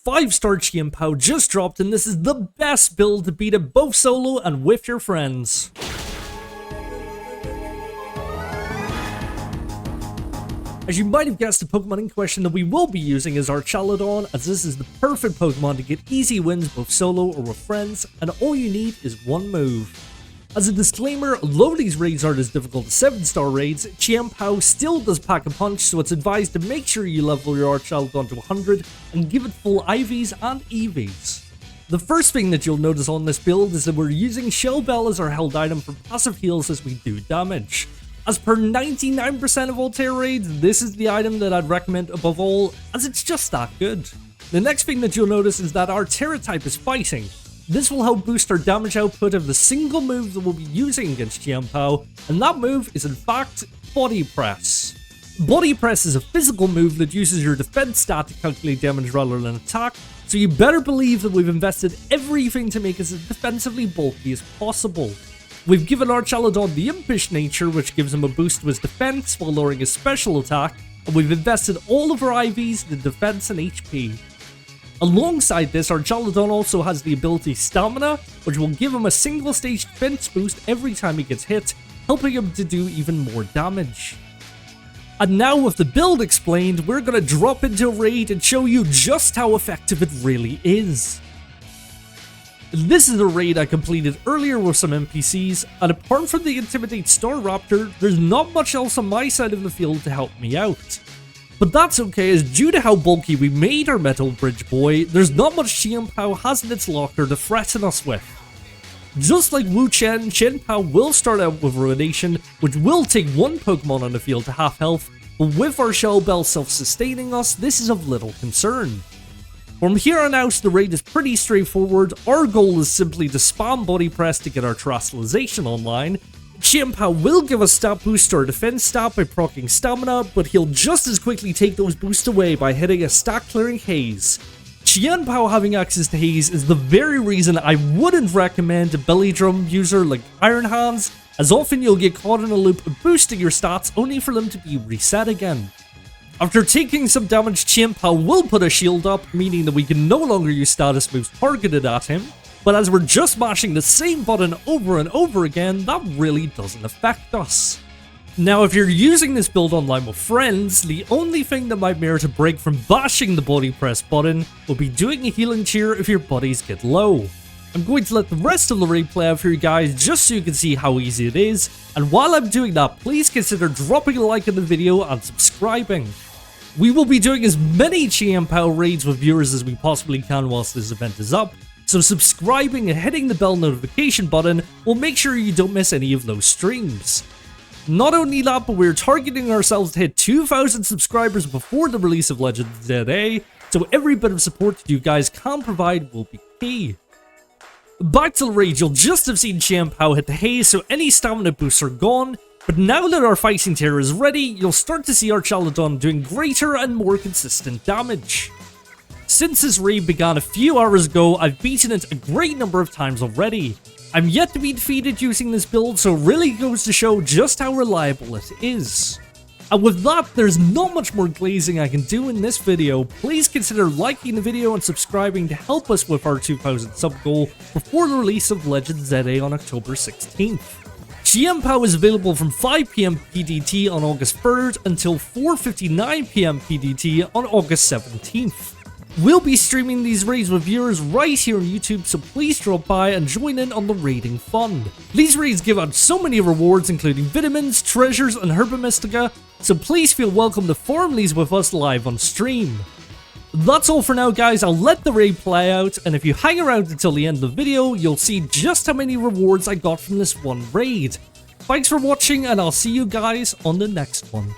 5-star Chien-Pao just dropped, and this is the best build to beat it both solo and with your friends. As you might have guessed, the Pokemon in question that we will be using is Archaludon, as this is the perfect Pokemon to get easy wins both solo or with friends, and all you need is one move. As a disclaimer, although these raids aren't as difficult as 7-star raids, Chien-Pao still does pack a punch, so it's advised to make sure you level your Archaludon to 100 and give it full IVs and EVs. The first thing that you'll notice on this build is that we're using Shell Bell as our held item for passive heals as we do damage. As per 99% of all Tera raids, this is the item that I'd recommend above all, as it's just that good. The next thing that you'll notice is that our Tera type is fighting. This will help boost our damage output of the single move that we'll be using against Chien-Pao, and that move is in fact Body Press. Body Press is a physical move that uses your defense stat to calculate damage rather than attack, so you better believe that we've invested everything to make it as defensively bulky as possible. We've given Archaludon the impish nature, which gives him a boost to his defense while lowering his special attack, and we've invested all of our IVs in defense and HP. Alongside this, Archaludon also has the ability Stamina, which will give him a single stage defense boost every time he gets hit, helping him to do even more damage. And now with the build explained, we're gonna drop into a raid and show you just how effective it really is. This is a raid I completed earlier with some NPCs, and apart from the Intimidate Staraptor, there's not much else on my side of the field to help me out. But that's okay, as due to how bulky we made our Metal Bridge Boy, there's not much Chien-Pao has in its locker to threaten us with. Just like Wu Chen, Chien-Pao will start out with Ruination, which will take one Pokemon on the field to half health, but with our Shell Bell self-sustaining us, this is of little concern. From here on out, the raid is pretty straightforward. Our goal is simply to spam Body Press to get our Terastallization online. Chien-Pao will give us stat boost to our defense stat by proccing Stamina, but he'll just as quickly take those boosts away by hitting a stat clearing Haze. Chien-Pao having access to Haze is the very reason I wouldn't recommend a Belly Drum user like Iron Hands, as often you'll get caught in a loop of boosting your stats only for them to be reset again. After taking some damage, Chien-Pao will put a shield up, meaning that we can no longer use status moves targeted at him. But as we're just mashing the same button over and over again, that really doesn't affect us. Now, if you're using this build online with friends, the only thing that might merit a break from bashing the Body Press button will be doing a healing cheer if your buddies get low. I'm going to let the rest of the raid play out for you guys just so you can see how easy it is, and while I'm doing that, please consider dropping a like on the video and subscribing. We will be doing as many Chien-Pao raids with viewers as we possibly can whilst this event is up, so subscribing and hitting the bell notification button will make sure you don't miss any of those streams. Not only that, but we're targeting ourselves to hit 2,000 subscribers before the release of Legends ZA, so every bit of support that you guys can provide will be key. Back to the raid, you'll just have seen Chien-Pao hit the Haze, so any stamina boosts are gone, but now that our fighting tier is ready, you'll start to see Archaludon doing greater and more consistent damage. Since this raid began a few hours ago, I've beaten it a great number of times already. I'm yet to be defeated using this build, so it really goes to show just how reliable it is. And with that, there's not much more glazing I can do in this video. Please consider liking the video and subscribing to help us with our 2,000 sub goal before the release of Legends ZA on October 16th. Chien-Pao is available from 5 PM PDT on August 3rd until 4:59 PM PDT on August 17th. We'll be streaming these raids with viewers right here on YouTube, so please drop by and join in on the raiding fun. These raids give out so many rewards, including vitamins, treasures, and Herba Mystica, so please feel welcome to farm these with us live on stream. That's all for now, guys. I'll let the raid play out, and if you hang around until the end of the video, you'll see just how many rewards I got from this one raid. Thanks for watching, and I'll see you guys on the next one.